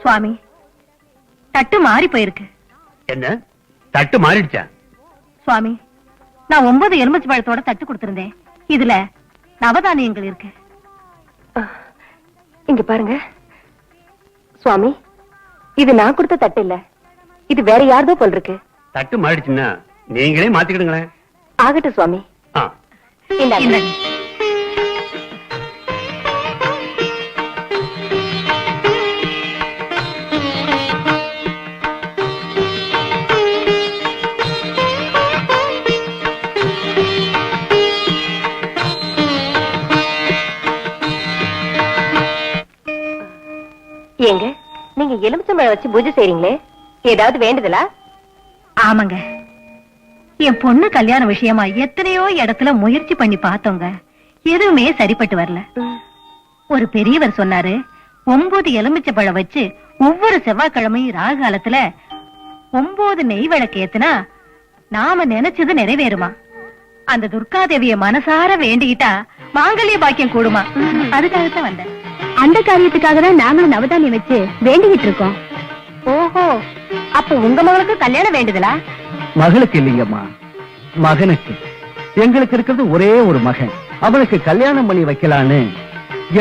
சுவாமி, தட்டு மாறி போயிருக்கு. என்ன தட்டு மாறிடுச்சா? சுவாமி, நான் 9 எலுமிச்சை பழத்தோட தட்டு கொடுத்திருந்தேன். இதுல நவதானியங்கள் இருக்கு. இங்க பாருங்க சுவாமி, இது நான் கொடுத்த தட்டு இல்ல, இது வேற யாரதோ போல் இருக்கு. தட்டு மாறிடுச்சுன்னா நீங்களே மாத்திக்கிடுங்களேன். ஆகட்டும் சுவாமி. இந்தாங்க. ஏங்க, நீங்க எலுமிச்சம்பழம் வச்சு பூஜை செய்றீங்களே, ஏதாவது வேண்டுதலா? ஆமாங்க, என் பொண்ணு கல்யாண விஷயமா எத்தனையோ இடத்துல முயற்சி பண்ணி பார்த்தோங்க. எதுவுமே சரிப்பட்டு வரல. ஒரு பெரியவர் சொன்னாரு, 9 எலுமிச்சை பழம் வச்சு ஒவ்வொரு செவ்வாய்க்கிழமையும் ராகு காலத்துல 9 நெய் விளக்கு ஏத்துனா நாம நினைச்சது நிறைவேறுமா. அந்த துர்காதேவிய மனசார வேண்டிக்கிட்டா மாங்கல்ய பாக்கியம் கூடுமா. அதுக்காகத்தான் வந்தேன். அந்த காரியத்துக்காக தான் நாங்களும் நவதானியம் வச்சு வேண்டிக்கிட்டு இருக்கோம். ஓஹோ, அப்ப உங்க மகளுக்கு கல்யாணம் வேண்டுதலா? மகளுக்கு இல்லைங்கம்மா, மகனுக்கு. எங்களுக்கு இருக்கிறது ஒரே ஒரு மகன். அவனுக்கு கல்யாணம் பண்ணி வைக்கலான்னு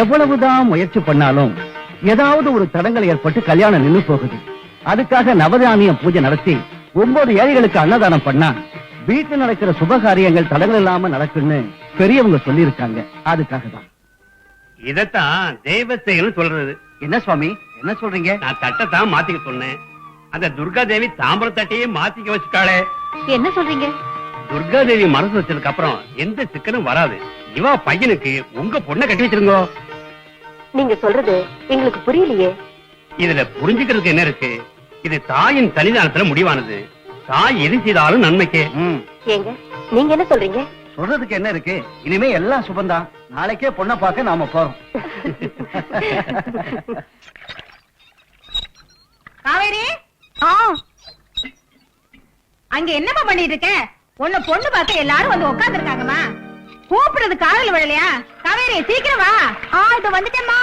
எவ்வளவுதான் முயற்சி பண்ணாலும் ஏதாவது ஒரு தடங்கள் ஏற்பட்டு கல்யாணம் நின்று போகுது. அதுக்காக நவதானியம் பூஜை நடத்தி 9 ஏழைகளுக்கு அன்னதானம் பண்ணா வீட்டில் நடக்கிற சுபகாரியங்கள் தடங்கள் இல்லாம நடக்குன்னு பெரியவங்க சொல்லி இருக்காங்க. அதுக்காக தான். இதத்தான் தெய்வ செயல்னு சொல்றது. என்ன சுவாமி, என்ன சொல்றீங்க? நான் தட்டத்தான் மாத்திக்க சொன்னேன். அந்த துர்கா தேவி தாம்பர தட்டையே மாத்திக்க வச்சுட்டாளே. என்ன சொல்றீங்க? துர்கா தேவி மனசு வச்சதுக்கு அப்புறம் எந்த சிக்கலும் வராது. இவா பையனுக்கு உங்க பொண்ணை கட்டி வச்சிருங்கோ. நீங்க சொல்றது எங்களுக்கு புரியலையே. இதுல புரிஞ்சுக்கிறதுக்கு என்ன இருக்கு? இது தாயின் தனிதானத்துல முடிவானது. தாய் எது செய்தாலும் நன்மைக்கே. ஏங்க, நீங்க என்ன சொல்றீங்க? சொல்றதுக்கு என்ன இருக்கு? இனிமே எல்லாம் சுபந்தான். நாளைக்கே பொண்ணை பார்க்க நாம போறோம். காவேரி, அங்க என்னமா பண்ணிட்டு இருக்க? உன்னை பொண்ணு பார்க்க எல்லாரும் வந்து உட்கார்ந்து இருக்காங்கம்மா. கூப்பிடுறது காதல் விழலையா? காவேரி, சீக்கிரம் வா. இது வந்துட்டேம்மா.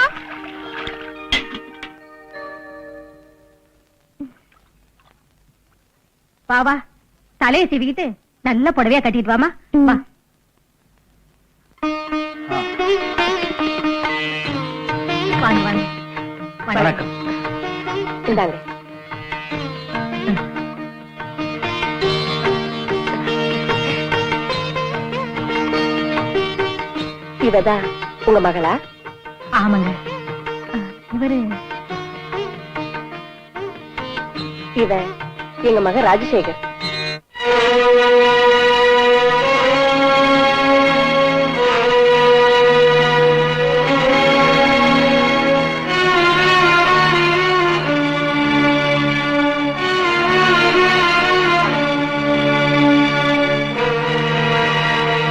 வா வா, தலையை சீவிக்கிட்டு நல்ல புடவையா கட்டிட்டு வாமா. வா. வாங்க வாங்க. வணக்கம். இந்தாங்க. இவதான் உங்க மகளா? ஆமாங்க. இவரு இவ எங்க மகன் ராஜசேகர்.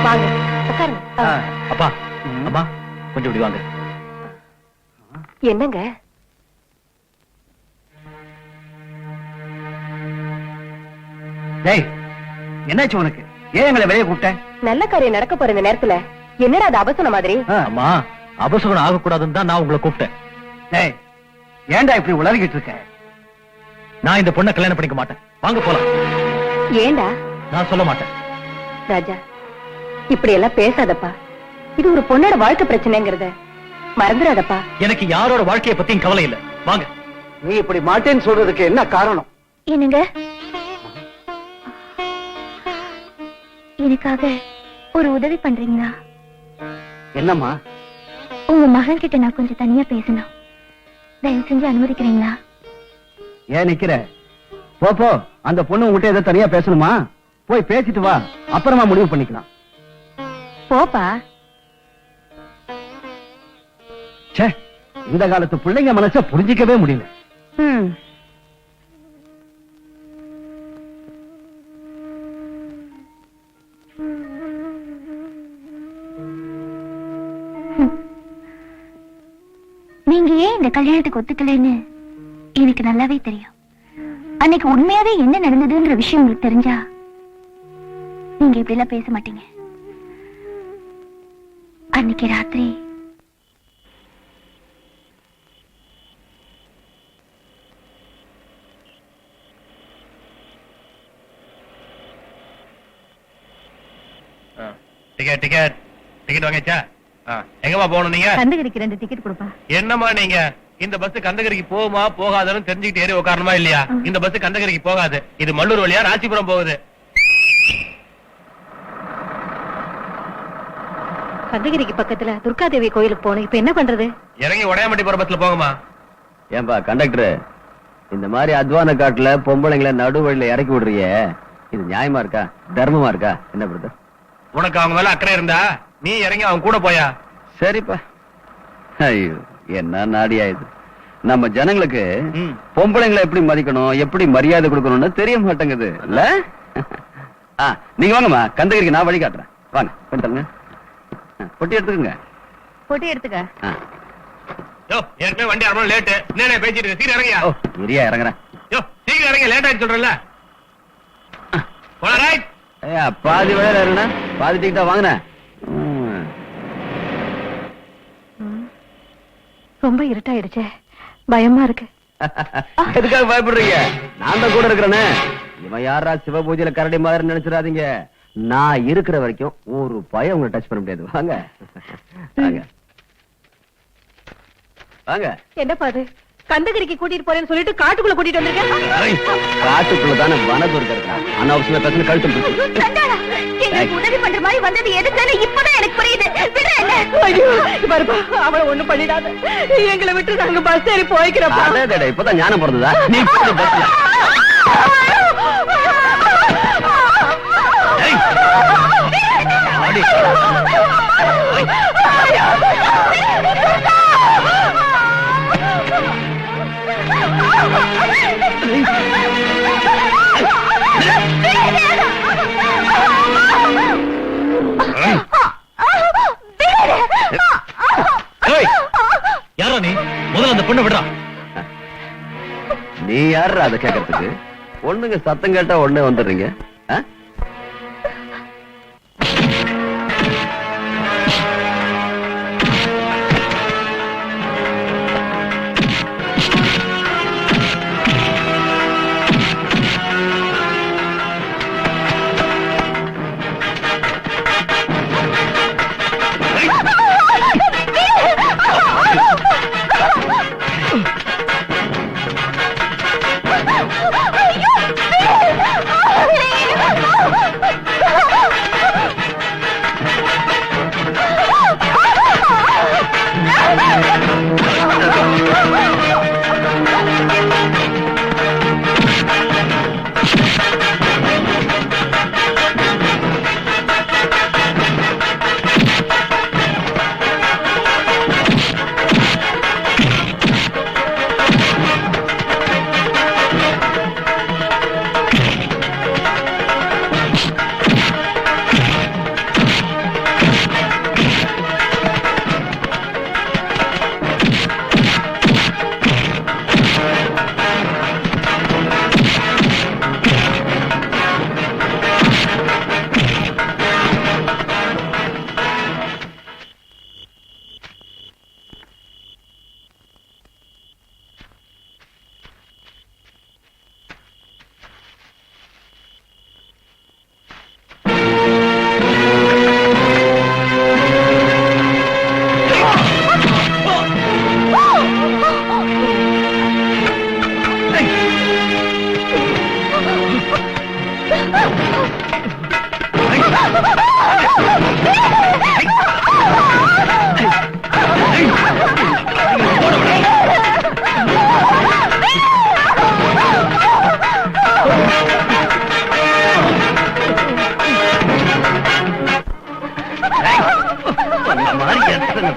வாங்க உட்காருங்க. அப்பா, அம்மா, கொஞ்சம் இப்படி வாங்க. என்னங்க? டேய், என்னாச்சு உனக்கு? ஏன் எங்களை வெளியே கூப்பிட்ட? நல்ல காரியம் நடக்க போற இந்த நேரத்துல என்னடா அது அவசரம் மாதிரி? அம்மா, அபசகுணம் ஆகக்கூடாதுன்னு தான் நான் உங்களை கூப்பிட்டேன். டேய், ஏன்டா இப்படி உளறிக்கிட்டு இருக்க? நான் இந்த பொண்ணை கல்யாணம் பண்ணிக்க மாட்டேன். வாங்க போலாம். ஏண்டா? நான் சொல்ல மாட்டேன். ராஜா, இப்படி எல்லாம் பேசாதப்பா. இது ஒரு பொண்ணோட வாழ்க்கை பிரச்சனைங்கிறத மறந்துடாதப்பா. எனக்கு யாரோட வாழ்க்கையை பத்தியும் கவலை இல்ல. வாங்க. நீ இப்படி மாட்டேன்னு சொல்றதுக்கு என்ன காரணம்? என்னங்க, எனக்காக ஒரு உதவி பண்றீங்களா? என்னம்மா? உங்க மகன் கிட்ட நான் கொஞ்சம் தனியா பேசணும். தயவு செஞ்சு அனுமதிக்கிறீங்களா? ஏன் நிக்கிற? போ. அந்த பொண்ணு உங்ககிட்ட ஏதோ தனியா பேசணுமா? போய் பேசிட்டு வா, அப்புறமா முடிவு பண்ணிக்கலாம். போப்பா. ச்சே, இந்த காலத்து பிள்ளைங்க மனச புரிஞ்சிக்கவே முடியல. நீங்க ஏன் இந்த கல்யாணத்துக்கு ஒத்துக்கலைன்னு எனக்கு நல்லாவே தெரியும். அன்னைக்கு உண்மையாவே என்ன நடந்ததுன்ற விஷயம் உங்களுக்கு தெரிஞ்சா நீங்க இப்படி எல்லாம் பேச மாட்டீங்க. அன்னைக்கு ராத்திரி டிக்கெட் டிக்கெட் டிக்கெட் வாங்கிச்சா எங்கம்மா போகணும் நீங்க? கந்தகிரிக்கு 2 டிக்கெட் கொடுப்பா. என்னம்மா நீங்க இந்த பஸ் கந்தகிரிக்கு போகுமா போகாதுன்னு தெரிஞ்சுக்கிட்டு ஏறி உட்காரணுமா இல்லையா? இந்த பஸ் கந்தகிரிக்கு போகாது. இது மல்லூர் வழியா ராசிபுரம் போகுது. கந்தகிரிக்கு பக்கத்துல துர்காதேவி கோயிலுக்கு போகணும். இப்ப என்ன பண்றது? இறங்கி உடையாமட்டி போற பஸ்ல போங்கம்மா. ஏன்பா கண்டக்டர், இந்த மாதிரி அத்வான காட்டுல பொம்பளைங்களை நடுவழியில இறக்கி விடுறிய, இது நியாயமா இருக்கா, தர்மமா இருக்கா? என்ன பிரதர்? உனக்கு அவங்க மேல அக்கறை இருந்தா நீ இறங்கி அவங்க கூட போயா. சரிப்பா. ஐயோ, என்ன நாடியா இது. நம்ம ஜனங்களுக்கு பொம்பளைங்களை எப்படி மதிக்கணும், எப்படி மரியாதை கொடுக்கணும்னு தெரிய மாட்டேங்குது இல்ல? நீங்க வாங்கம்மா, கந்தகிரிக்கு நான் வழி காட்டுறேன். வாங்க, கொண்டுங்க. பொட்டி எடுத்துக்கங்க. போட்டி எடுத்துக்க. யோ, ஏற்கனவே வண்டி அரை லேட். என்ன பேசிட்டு இருக்க? சீக்கிரம் இறங்கியா. இரியா இறங்குறேன். யோ, சீக்கிரம் இறங்க, லேட் ஆயிடுச்சு சொல்றேன்ல. போடா ரைட். ஐயா, பாதி வேலை இருண்ணா, பாதி டிக்கெட்டா வாங்கினேன். ரொம்ப இருட்டாயிடுச்சே, பயமா இருக்கு. எதுக்காக பயப்படுறீங்க? நான் தான் கூட இருக்கிறேனே. இவன் யாரா சிவ பூஜையில கரடி மாதிரி நினைச்சிடாதீங்க. நான் இருக்கிற வரைக்கும் ஒரு பயம் உங்களை டச் பண்ண முடியாது. வாங்க வாங்க வாங்க. என்னப்பா அது, கந்தகிரிக்கு கூட்டிட்டு போறேன்னு சொல்லிட்டு காட்டுக்குள்ள கூட்டிட்டு வந்திருக்கேன். காட்டுக்குள்ள தானே வனதுர்க்க இருக்கிறான். அனாவசியமா பேசுன கழுத்து சண்டாளா, எங்களுக்கு உதவி பண்ற மாதிரி வந்தது எதுக்குன்னு இப்பதான் எனக்கு புரியுது. விடு என்ன. ஐயோ, பாருப்பா, அவளை ஒண்ணும் பண்ணிடாத. எங்களை விட்டு நாங்க பஸ் ஏறி போய்க்கிறப்பா. இப்பதான் ஞானம் பிறந்ததா? நீ போடு பஸ்ல. யாரா நீ? முதல்ல அந்த பொண்ணை விடுறா. நீ யாரு அதை கேட்கறதுக்கு? பொண்ணுங்க சத்தம் கேட்டா உடனே வந்துடுறீங்க.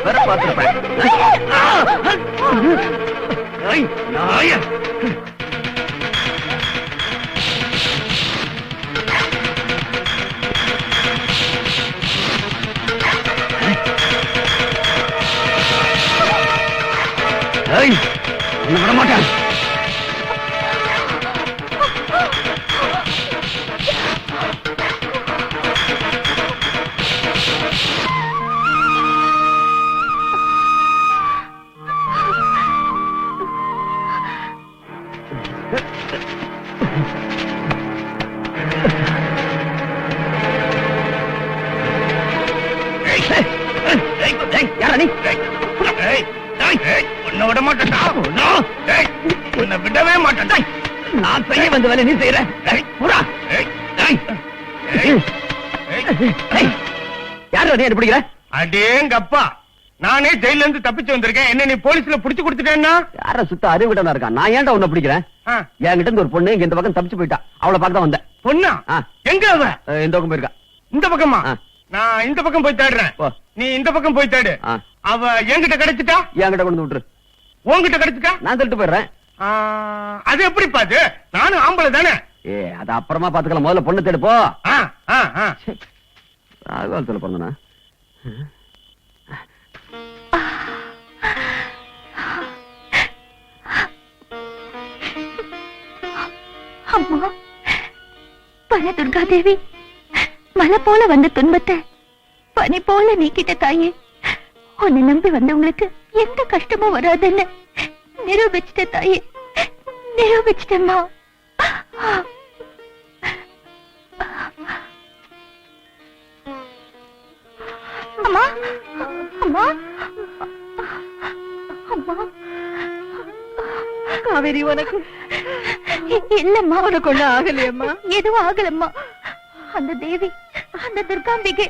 பேரை பார்த்திருப்பேன். விட மாட்டேன். நீ உன்னை விட மாட்டேன்டா உன்னை விடவே மாட்டேன்டா நான் செய்ய வந்த வேலை நீ செய்யற யாரு நீ பிடிக்கிற அடேங்கப்பா நானே ஜெயில இருந்து தப்பிச்சு வந்திருக்கேன் என்ன நீ போலீஸ்ல புடிச்சு கொடுத்துட்டேன்னா யார சுத்த அறிவிட்டனா இருக்கான் நான் ஏன்டா உன்னை பிடிக்கிறேன் என்கிட்ட இருந்து ஒரு பொண்ணு இங்க இந்த பக்கம் தப்பிச்சு போயிட்டா அவளை பார்க்க தான் வந்தேன் பொண்ணா ஆ. எங்க அவ இந்த பக்கம் போயிருக்கா இந்த பக்கமா ஆ. நான் இந்த பக்கம் போய் தேடுறேன் போ. நீ இந்த பக்கம் போய் தேடு ஆ. அவ என்கிட்ட கிடைச்சிட்டா என்கிட்ட கொண்டு வந்து விட்டுரு உன்கிட்ட கிடைச்சிட்டா நான் தள்ளிட்டு போயிடுறேன் அது எப்படி பாத்து நானும் ஆம்பளை தானே அது அப்புறமா பாத்துக்கலாம் முதல்ல பொண்ணு தேடு போ ஆ, ஆ, ஆ. ராகுகாலத்துல பிறந்தனா அம்மா பல துர்காதேவி மலை போல வந்த துன்பத்தை பனி போல நீக்கிட்ட தாயே உன்னை நம்பி வந்தவங்களுக்கு எந்த கஷ்டமும் வராதுன்னு நிரூபிச்சிட்ட தாயே நிரூபிச்சிட்டம்மா அம்மா அம்மா அம்மா காவேரி உனக்கு இல்லம்மா உனக்கு ஒண்ணு ஆகலையம்மா எதுவும் ஆகலம்மா அந்த தேவி அந்த துர்காம்பிகை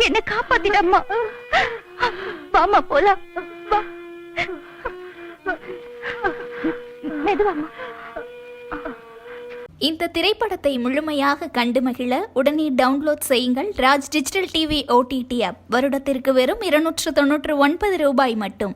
என்ன காப்பாத்திடம்மா வாமா போலாம் வா. மெதுவாம்மா இந்த திரைப்படத்தை முழுமையாக கண்டு மகிழ உடனே டவுன்லோட் செய்யுங்கள் Raj digital TV OTT app. வருடத்திற்கு வெறும் 299 ரூபாய் மட்டும்.